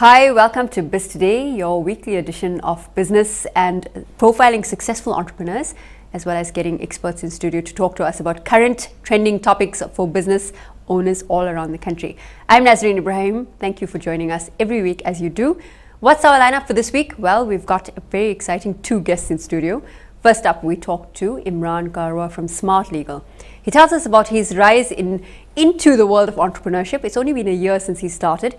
Hi, welcome to Biz Today, your weekly edition of business and profiling successful entrepreneurs, as well as getting experts in studio to talk to us about current trending topics for business owners all around the country. I'm Nazareen Ebrahim. Thank you for joining us every week as you do. What's our lineup for this week? Well, we've got a very exciting two guests in studio. First up, we talk to Imraan Kharwa from Smart Legal. He tells us about his rise into the world of entrepreneurship. It's only been a year since he started,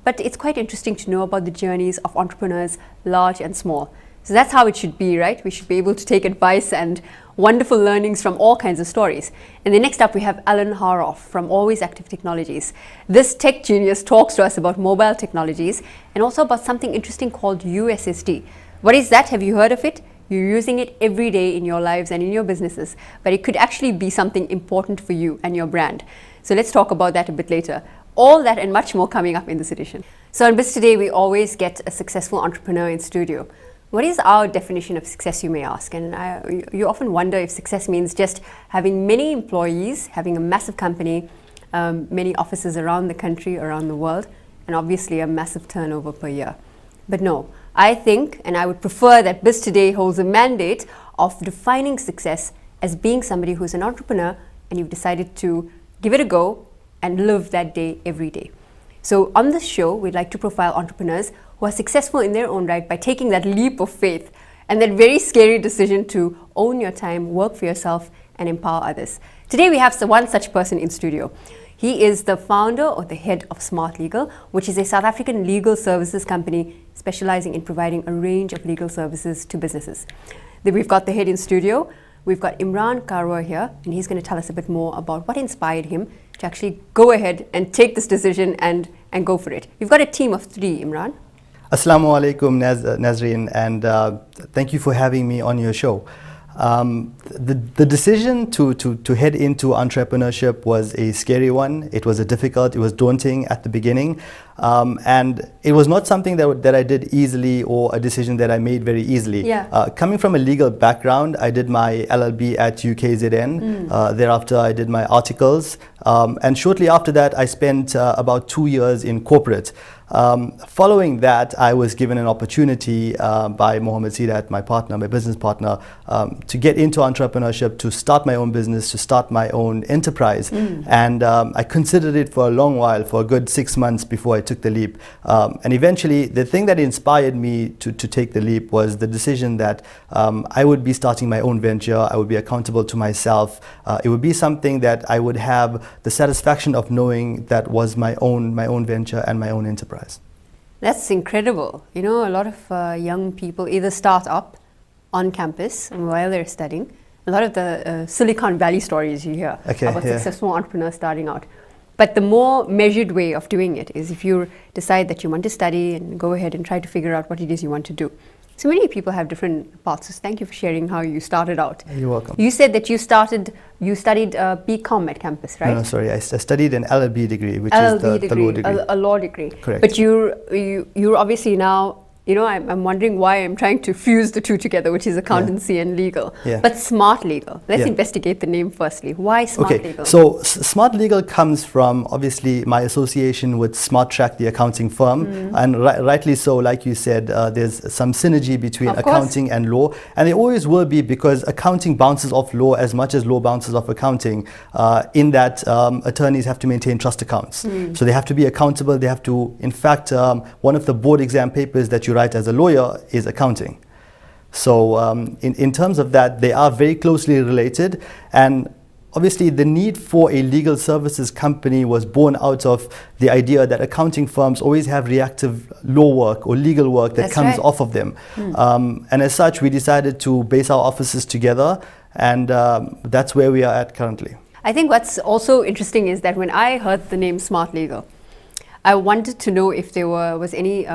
but it's quite interesting to know about the journeys of entrepreneurs, large and small. So that's how it should be, right? We should be able to take advice and wonderful learnings from all kinds of stories. And then next up, we have Imraan Kharwa from Always Active Technologies. This tech genius talks to us about mobile technologies and also about something interesting called USSD. What is that? Have you heard of it? You're using it every day in your lives and in your businesses, but it could actually be something important for you and your brand. So let's talk about that a bit later. All that and much more coming up in this edition. So on Biz Today, we always get a successful entrepreneur in studio. What is our definition of success, you may ask? And you often wonder if success means just having many employees, having a massive company, many offices around the country, around the world, and obviously a massive turnover per year. But no, I think, and I would prefer that Biz Today holds a mandate of defining success as being somebody who's an entrepreneur and you've decided to give it a go and live that day every day. So on this show, we'd like to profile entrepreneurs who are successful in their own right by taking that leap of faith and that very scary decision to own your time, work for yourself, and empower others. Today we have one such person in studio. He is the founder or the head of Smart Legal, which is a South African legal services company specializing in providing a range of legal services to businesses. Then we've got the head in studio. We've got Imraan Kharwa here, and he's going to tell us a bit more about what inspired him to actually go ahead and take this decision and go for it. You've got a team of 3, Imraan. Assalamu alaikum, Nazreen, and thank you for having me on your show. The decision to head into entrepreneurship was a scary one. It was it was daunting at the beginning. And it was not something that I did easily or a decision that I made very easily. Yeah. Coming from a legal background, I did my LLB at UKZN. Thereafter, I did my articles. And shortly after that, I spent about 2 years in corporate. Following that, I was given an opportunity by Mohammed Sidat, my business partner, to get into entrepreneurship, to start my own business, to start my own enterprise. And I considered it for a long while, for a good 6 months before I took the leap. And eventually, the thing that inspired me to take the leap was the decision that I would be starting my own venture. I would be accountable to myself. It would be something that I would have the satisfaction of knowing that was my own venture and my own enterprise. That's incredible. You know, a lot of young people either start up on campus while they're studying. A lot of the Silicon Valley stories you hear about successful entrepreneurs starting out. But the more measured way of doing it is if you decide that you want to study and go ahead and try to figure out what it is you want to do. So many people have different paths. So thank you for sharing how you started out. You're welcome. You said that you studied BCom at campus, right? No, sorry. I studied an LLB degree, which is the law degree. A law degree. Correct. But you're obviously now, you know, I'm wondering why I'm trying to fuse the two together, which is accountancy and legal. But Smart Legal. Let's investigate the name firstly. Why Smart Legal? So Smart Legal comes from obviously my association with Smart Track, the accounting firm, and rightly so, like you said, there's some synergy between accounting and law, and there always will be, because accounting bounces off law as much as law bounces off accounting. In that attorneys have to maintain trust accounts, so they have to be accountable. They have to, in fact, one of the board exam papers that you write as a lawyer is accounting. So in terms of that, they are very closely related, and obviously the need for a legal services company was born out of the idea that accounting firms always have reactive law work or legal work that comes off of them. And as such, we decided to base our offices together, and that's where we are at currently. I think what's also interesting is that when I heard the name Smart Legal, I wanted to know if there was any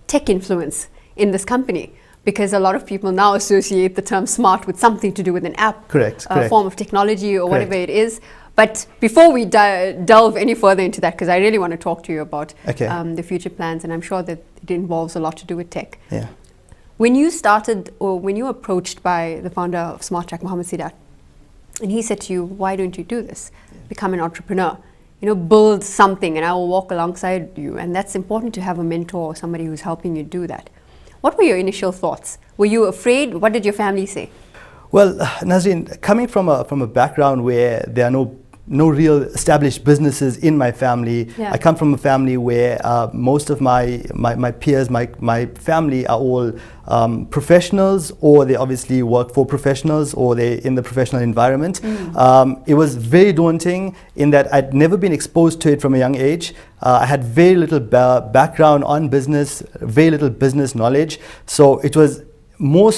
tech influence in this company, because a lot of people now associate the term smart with something to do with an app, a form of technology or whatever it is. But before we delve any further into that, because I really want to talk to you about the future plans, and I'm sure that it involves a lot to do with tech. When you started, or when you were approached by the founder of Smart Track, Mohammed Sidat, and he said to you, why don't you do this? Become an entrepreneur. build something, and I will walk alongside you. And that's important to have a mentor or somebody who's helping you do that. What were your initial thoughts? Were you afraid? What did your family say? Well, Nazareen, coming from a background where there are no real established businesses in my family. Yeah. I come from a family where most of my peers, my family are all professionals, or they obviously work for professionals, or they're in the professional environment. It was very daunting in that I'd never been exposed to it from a young age. I had very little background on business, very little business knowledge. So it was more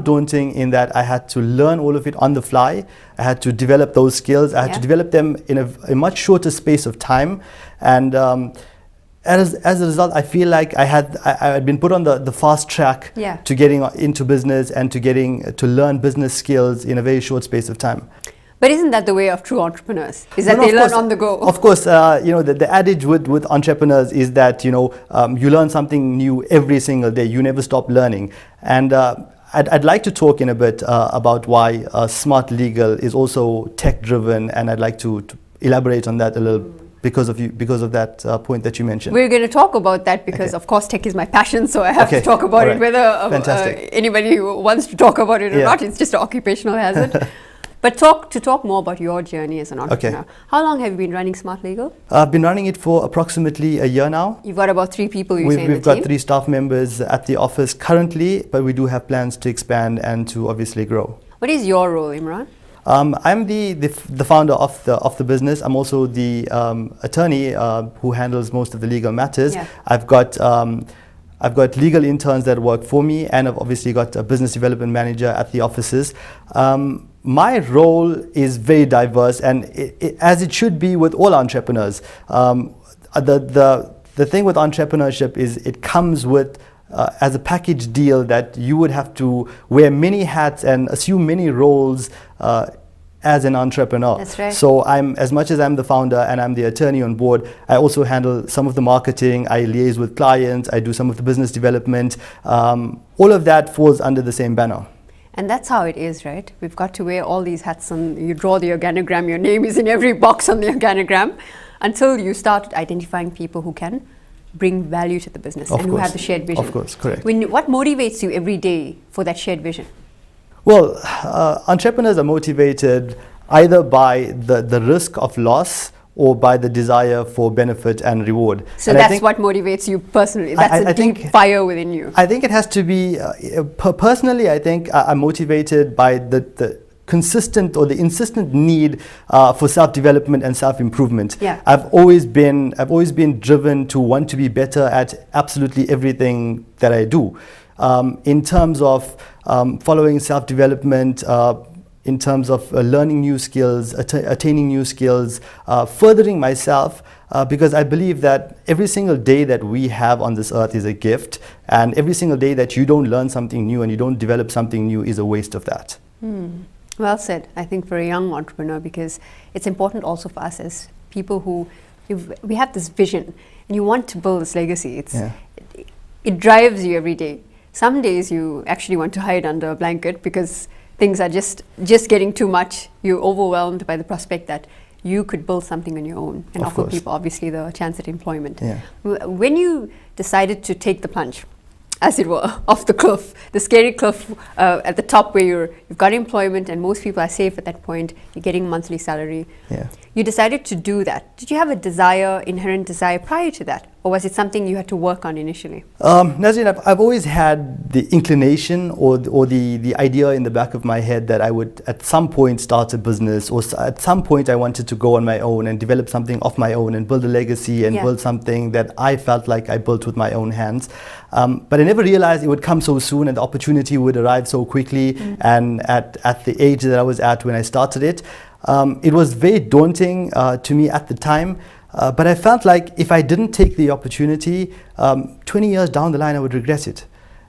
daunting in that I had to learn all of it on the fly. I had to develop those skills. I had to develop them in a much shorter space of time. And as a result, I feel like I had been put on the fast track to getting into business and to learn business skills in a very short space of time. But isn't that the way of true entrepreneurs? Is that they learn on the go? Of course, the adage with entrepreneurs is that you learn something new every single day. You never stop learning. And I'd like to talk in a bit about why Smart Legal is also tech driven, and I'd like to elaborate on that a little because of that point that you mentioned. We're going to talk about that because of course tech is my passion, so I have to talk about it, whether anybody wants to talk about it or not. It's just an occupational hazard. But to talk more about your journey as an entrepreneur. How long have you been running Smart Legal? I've been running it for approximately a year now. You've got about 3 people, We've got 3 staff members at the office currently, but we do have plans to expand and to obviously grow. What is your role, Imraan? I'm the founder of the business. I'm also the attorney who handles most of the legal matters. I've got legal interns that work for me, and I've obviously got a business development manager at the offices. My role is very diverse, and as it should be with all entrepreneurs. The thing with entrepreneurship is it comes with as a package deal that you would have to wear many hats and assume many roles as an entrepreneur. That's right. So as much as I'm the founder and I'm the attorney on board, I also handle some of the marketing, I liaise with clients, I do some of the business development. All of that falls under the same banner. And that's how it is, right? We've got to wear all these hats, and you draw the organogram, your name is in every box on the organogram, until you start identifying people who can bring value to the business and who have the shared vision. Of course, correct. What motivates you every day for that shared vision? Well, entrepreneurs are motivated either by the risk of loss or by the desire for benefit and reward. So and that's what motivates you personally. That's a deep fire within you. I think it has to be, personally, I think I'm motivated by the consistent or the insistent need for self-development and self-improvement. I've always been driven to want to be better at absolutely everything that I do. In terms of following self-development, in terms of learning new skills, attaining new skills, furthering myself, because I believe that every single day that we have on this earth is a gift, and every single day that you don't learn something new and you don't develop something new is a waste of that. Well said, I think, for a young entrepreneur, because it's important also for us as people who, we have this vision and you want to build this legacy. It drives you every day. Some days you actually want to hide under a blanket because things are just getting too much. You're overwhelmed by the prospect that you could build something on your own and offer people obviously the chance at employment. When you decided to take the plunge, as it were, off the cliff, the scary cliff at the top where you've got employment and most people are safe at that point, you're getting monthly salary. You decided to do that. Did you have a inherent desire prior to that? Or was it something you had to work on initially? Nazareen, I've always had the inclination or the idea in the back of my head that I would at some point start a business, or at some point I wanted to go on my own and develop something of my own and build a legacy and build something that I felt like I built with my own hands. But I never realized it would come so soon and the opportunity would arrive so quickly. And at the age that I was at when I started it, it was very daunting to me at the time. But I felt like if I didn't take the opportunity, 20 years down the line, I would regret it.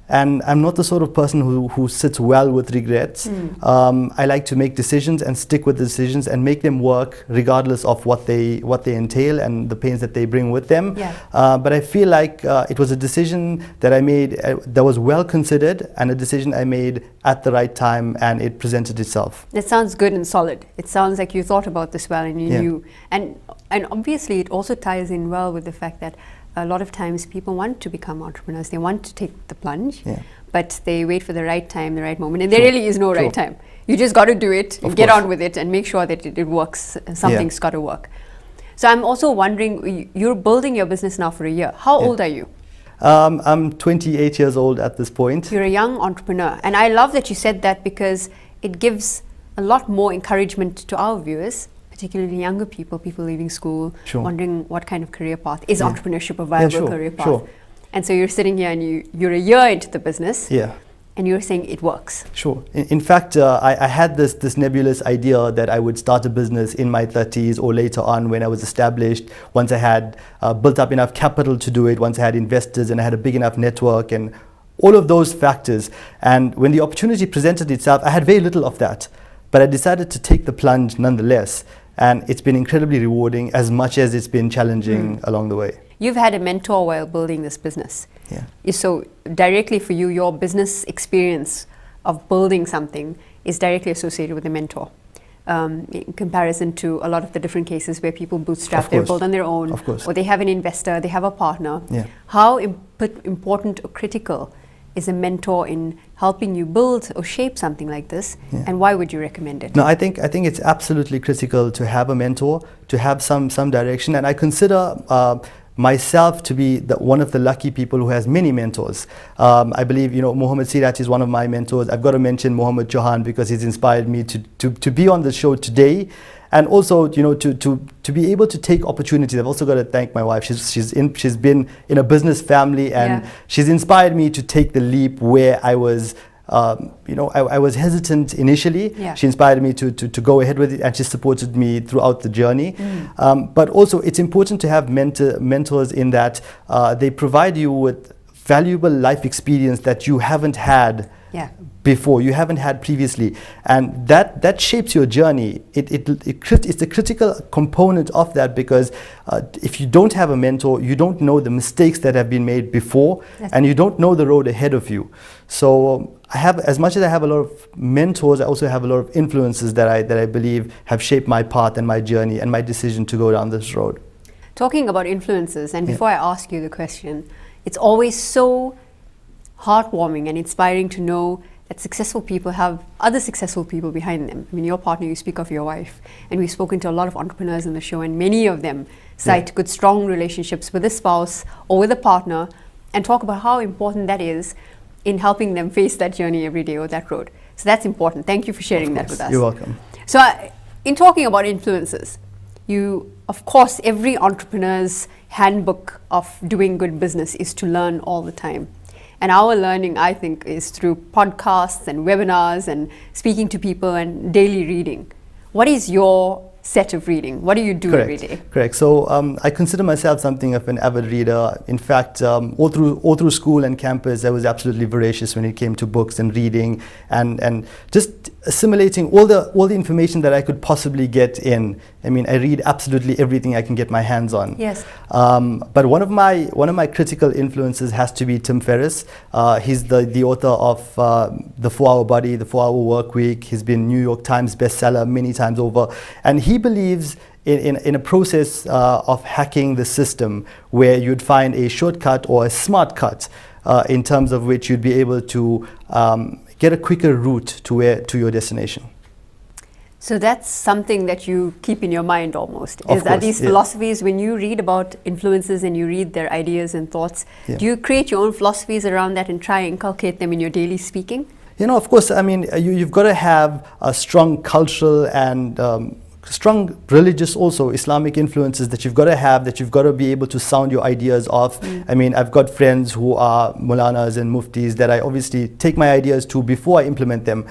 And I'm not the sort of person who sits well with regrets. I like to make decisions and stick with the decisions and make them work regardless of what they entail and the pains that they bring with them. Yeah. But I feel like it was a decision that I made that was well considered, and a decision I made at the right time, and it presented itself. That sounds good and solid. It sounds like you thought about this well and you knew. And obviously it also ties in well with the fact that a lot of times people want to become entrepreneurs. They want to take the plunge, but they wait for the right time, the right moment. And there really is no right time. You just got to do it, get on with it, and make sure that it works. Something's got to work. So I'm also wondering, you're building your business now for a year. How old are you? I'm 28 years old at this point. You're a young entrepreneur. And I love that you said that, because it gives a lot more encouragement to our viewers, particularly younger people leaving school, wondering what kind of career path. Is entrepreneurship a viable career path? And so you're sitting here and you're a year into the business. And you're saying it works. In fact, I had this nebulous idea that I would start a business in my 30s or later on when I was established, once I had built up enough capital to do it, once I had investors and I had a big enough network and all of those factors. And when the opportunity presented itself, I had very little of that. But I decided to take the plunge nonetheless. And it's been incredibly rewarding, as much as it's been challenging along the way. You've had a mentor while building this business. So directly for you, your business experience of building something is directly associated with a mentor. In comparison to a lot of the different cases where people bootstrap, they build on their own, or they have an investor, they have a partner. How important or critical is a mentor in helping you build or shape something like this, and why would you recommend it? No, I think it's absolutely critical to have a mentor, to have some direction, and I consider myself to be one of the lucky people who has many mentors. I believe, Mohammed Sirat is one of my mentors. I've got to mention Mohammed Johan because he's inspired me to be on the show today. And also, to be able to take opportunities. I've also got to thank my wife. She's been in a business family, and she's inspired me to take the leap where I was, I was hesitant initially. She inspired me to go ahead with it, and she supported me throughout the journey. But also, it's important to have mentors in that they provide you with valuable life experience that you haven't had before, you haven't had previously, and that shapes your journey. It's a critical component of that, because if you don't have a mentor, you don't know the mistakes that have been made before, and you don't know the road ahead of you. So I have, as much as I have a lot of mentors, I also have a lot of influences that I believe have shaped my path and my journey and my decision to go down this road. Talking about influences, and before I ask you the question, it's always so heartwarming and inspiring to know that successful people have other successful people behind them. I mean, your partner, you speak of your wife, and we've spoken to a lot of entrepreneurs in the show, and many of them cite good, strong relationships with a spouse or with a partner, and talk about how important that is in helping them face that journey every day or that road. So that's important. Thank you for sharing that with us. You're welcome. So in talking about influences, of course, every entrepreneur's handbook of doing good business is to learn all the time. And our learning, I think, is through podcasts and webinars and speaking to people and daily reading. What is your set of reading? What do you do every day? Correct. So I consider myself something of an avid reader. In fact, all through school and campus, I was absolutely voracious when it came to books and reading and just assimilating all the information that I could possibly get in. I mean, I read absolutely everything I can get my hands on. Yes. But one of my critical influences has to be Tim Ferriss. He's the author of The 4-Hour Body, The 4-Hour Work Week. He's been New York Times bestseller many times over, and he believes in a process of hacking the system where you'd find a shortcut or a smart cut in terms of which you'd be able to get a quicker route to your destination. So that's something that you keep in your mind almost. Are these philosophies, when you read about influences and you read their ideas and thoughts, do you create your own philosophies around that and try and inculcate them in your daily speaking? Of course, I mean, you've got to have a strong cultural and strong religious also Islamic influences that you've got to have, that you've got to be able to sound your ideas off. I mean, I've got friends who are Mulanas and Muftis that I obviously take my ideas to before I implement them,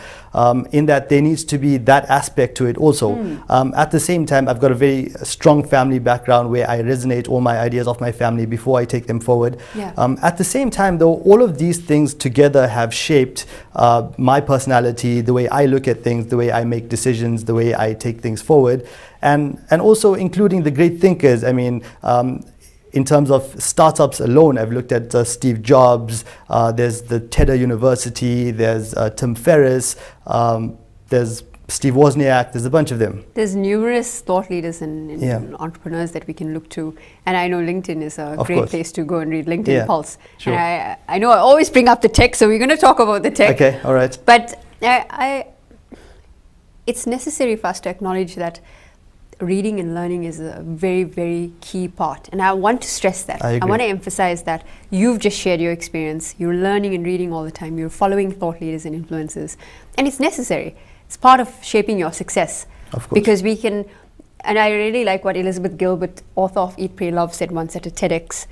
in that there needs to be that aspect to it also. At the same time, I've got a very strong family background where I resonate all my ideas off my family before I take them forward. At the same time though, all of these things together have shaped my personality, the way I look at things, the way I make decisions, the way I take things forward, and also including the great thinkers. I mean, in terms of startups alone, I've looked at Steve Jobs, there's the TED University, there's Tim Ferriss, there's Steve Wozniak, there's a bunch of them. There's numerous thought leaders and entrepreneurs that we can look to. And I know LinkedIn is a great place to go and read LinkedIn Pulse. Sure. And I know I always bring up the tech, so we're going to talk about the tech. Okay, all right. But it's necessary for us to acknowledge that reading and learning is a very, very key part. And I want to stress that. I want to emphasize that you've just shared your experience. You're learning and reading all the time. You're following thought leaders and influencers. And it's necessary. It's part of shaping your success. Of course. Because we can, and I really like what Elizabeth Gilbert, author of Eat, Pray, Love, said once at a TEDx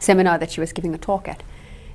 seminar that she was giving a talk at.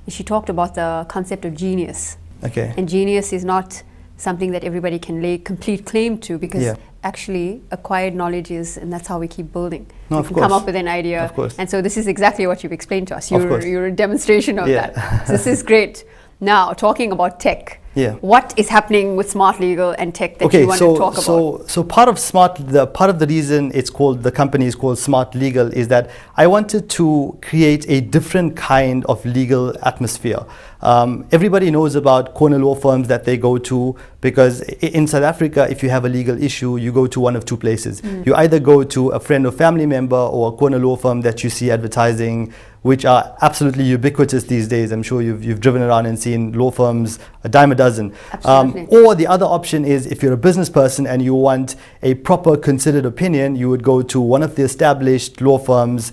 And she talked about the concept of genius. Okay. And genius is not something that everybody can lay complete claim to, because actually acquired knowledge is, and that's how we keep building. No, we of can course. come up with an idea. Of course. And so this is exactly what you've explained to us. You're a demonstration of Yeah. that. So this is great. Now, talking about tech. Yeah. What is happening with smart legal and tech that you want to talk about? So part of the reason it's called, the company is called Smart Legal, is that I wanted to create a different kind of legal atmosphere. Everybody knows about corner law firms that they go to, because in South Africa, if you have a legal issue, you go to one of two places. You either go to a friend or family member or a corner law firm that you see advertising, which are absolutely ubiquitous these days. I'm sure you've driven around and seen law firms a dime a dozen. Or the other option is, if you're a business person and you want a proper considered opinion, you would go to one of the established law firms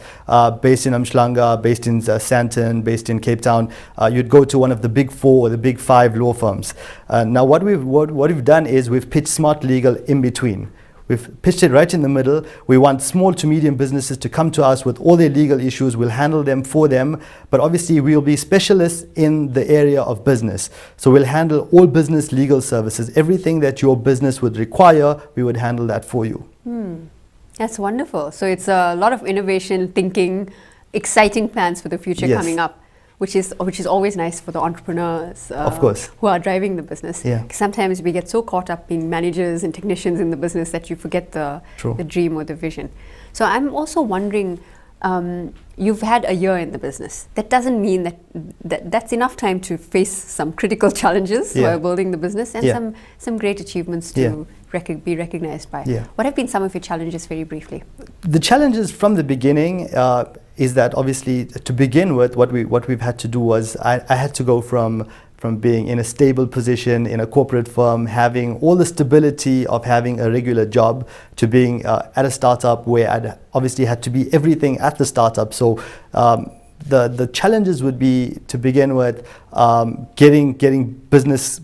based in Umhlanga, based in Sandton, based in Cape Town. You'd go to one of the big 4 or the big 5 law firms. Now what we've done is we've pitched Smart Legal in between. We've pitched it right in the middle. We want small to medium businesses to come to us with all their legal issues. We'll handle them for them. But obviously, we'll be specialists in the area of business. So we'll handle all business legal services. Everything that your business would require, we would handle that for you. That's wonderful. So it's a lot of innovation, thinking, exciting plans for the future coming up. Which is always nice for the entrepreneurs of course, who are driving the business. Sometimes we get so caught up being managers and technicians in the business that you forget the dream or the vision. So I'm also wondering, you've had a year in the business. That doesn't mean that's enough time to face some critical challenges while building the business, and some great achievements to be recognized by. What have been some of your challenges, very briefly? The challenges from the beginning is that, obviously, to begin with, what we've had to do was I had to go from being in a stable position in a corporate firm, having all the stability of having a regular job, to being at a startup where I'd obviously had to be everything at the startup. So the challenges would be, to begin with, getting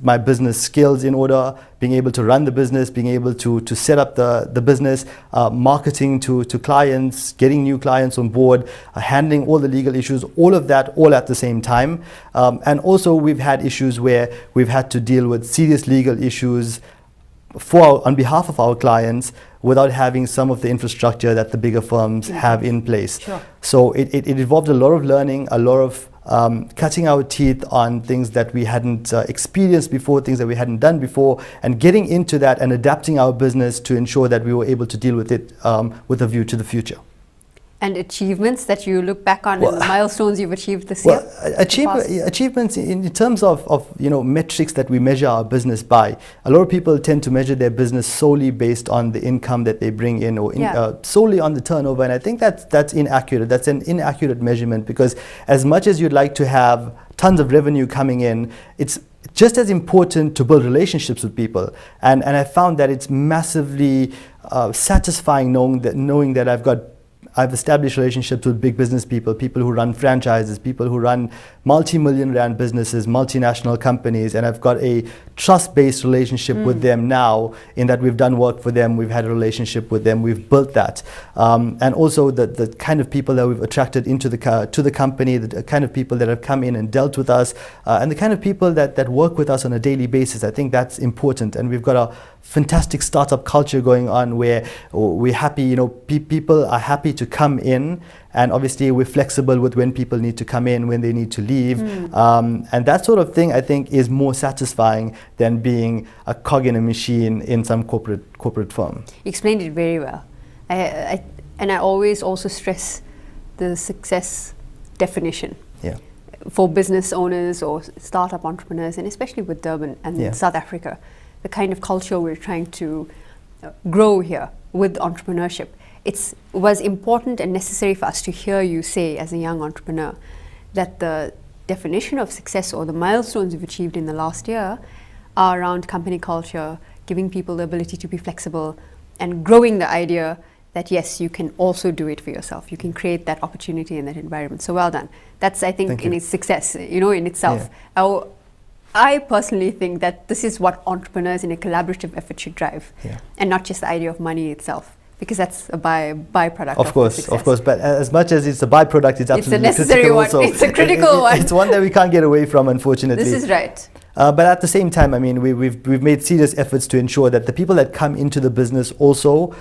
my business skills in order, being able to run the business, being able to set up the business, marketing to clients, getting new clients on board, handling all the legal issues, all of that all at the same time. And also we've had issues where we've had to deal with serious legal issues on behalf of our clients, without having some of the infrastructure that the bigger firms have in place. So it involved a lot of learning, a lot of cutting our teeth on things that we hadn't experienced before, things that we hadn't done before, and getting into that and adapting our business to ensure that we were able to deal with it with a view to the future. And achievements that you look back on, and the milestones you've achieved this year? Achievements in terms of metrics that we measure our business by. A lot of people tend to measure their business solely based on the income that they bring in, or solely on the turnover. And I think that's inaccurate. That's an inaccurate measurement, because as much as you'd like to have tons of revenue coming in, it's just as important to build relationships with people. And I found that it's massively satisfying knowing that I've got I've established relationships with big business people who run franchises, people who run multi-million rand businesses, multinational companies, and I've got a trust-based relationship with them now, in that we've done work for them, we've had a relationship with them, we've built that. And also the kind of people that we've attracted into to the company, the kind of people that have come in and dealt with us, and the kind of people that work with us on a daily basis. I think that's important, and we've got a fantastic startup culture going on where we're happy, people are happy to come in, and obviously we're flexible with when people need to come in, when they need to leave, and that sort of thing I think is more satisfying than being a cog in a machine in some corporate firm. You explained it very well. And I always also stress the success definition. Yeah. For business owners or startup entrepreneurs, and especially with Durban and South Africa, the kind of culture we're trying to grow here with entrepreneurship. It was important and necessary for us to hear you say, as a young entrepreneur, that the definition of success or the milestones you've achieved in the last year are around company culture, giving people the ability to be flexible, and growing the idea that yes, you can also do it for yourself. You can create that opportunity in that environment. So well done. That's, I think, in its success, in itself. Yeah. I personally think that this is what entrepreneurs in a collaborative effort should drive, and not just the idea of money itself, because that's a byproduct of success. Of course, but as much as it's a byproduct, it's absolutely a necessary critical one. also. It's a critical one. It's one that we can't get away from, unfortunately. This is right. But at the same time, I mean, we've made serious efforts to ensure that the people that come into the business also,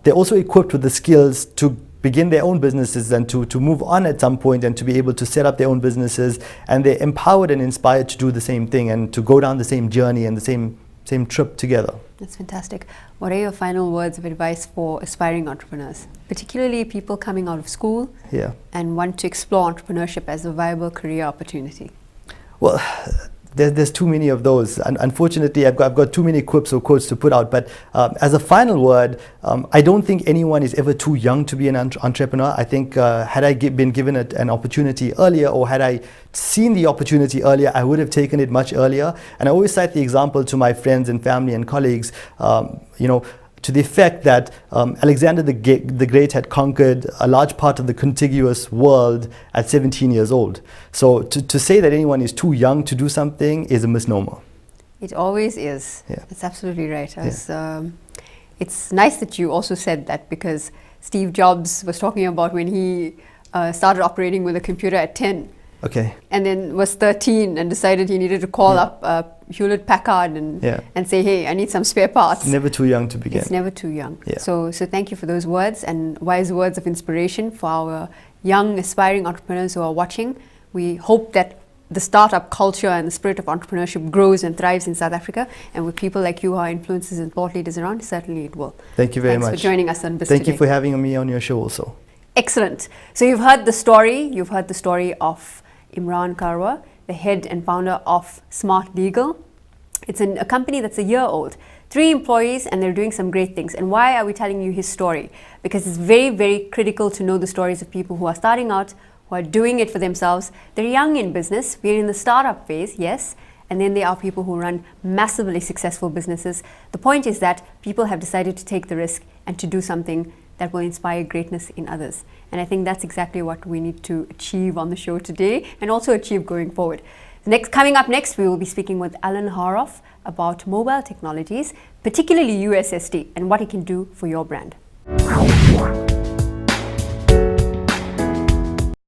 they're also equipped with the skills to begin their own businesses and to move on at some point and to be able to set up their own businesses, and they're empowered and inspired to do the same thing and to go down the same journey and the same trip together. That's fantastic. What are your final words of advice for aspiring entrepreneurs, particularly people coming out of school and want to explore entrepreneurship as a viable career opportunity? Well, there's too many of those. Unfortunately, I've got too many quips or quotes to put out. But as a final word, I don't think anyone is ever too young to be an entrepreneur. I think had I been given an opportunity earlier, or had I seen the opportunity earlier, I would have taken it much earlier. And I always cite the example to my friends and family and colleagues, to the effect that Alexander the Great had conquered a large part of the contiguous world at 17 years old. So to say that anyone is too young to do something is a misnomer. It always is. Yeah. That's absolutely right. It's nice that you also said that, because Steve Jobs was talking about when he started operating with a computer at 10. Okay. And then was 13 and decided he needed to call up Hewlett Packard and say, hey, I need some spare parts. It's never too young to begin. It's never too young. Yeah. So thank you for those words and wise words of inspiration for our young aspiring entrepreneurs who are watching. We hope that the startup culture and the spirit of entrepreneurship grows and thrives in South Africa, and with people like you who are influencers and thought leaders around, certainly it will. Thank you very much. Thanks for joining us on Biz Today. Thank you for having me on your show also. Excellent. So you've heard the story. You've heard the story of Imraan Kharwa, the head and founder of Smart Legal. It's a company that's a year old, 3 employees, and they're doing some great things. And why are we telling you his story? Because it's very, very critical to know the stories of people who are starting out, who are doing it for themselves. They're young in business. We're in the startup phase, yes. And then there are people who run massively successful businesses. The point is that people have decided to take the risk and to do something that will inspire greatness in others. And I think that's exactly what we need to achieve on the show today, and also achieve going forward. Coming up next, we will be speaking with Alan Haroff about mobile technologies, particularly USSD, and what it can do for your brand.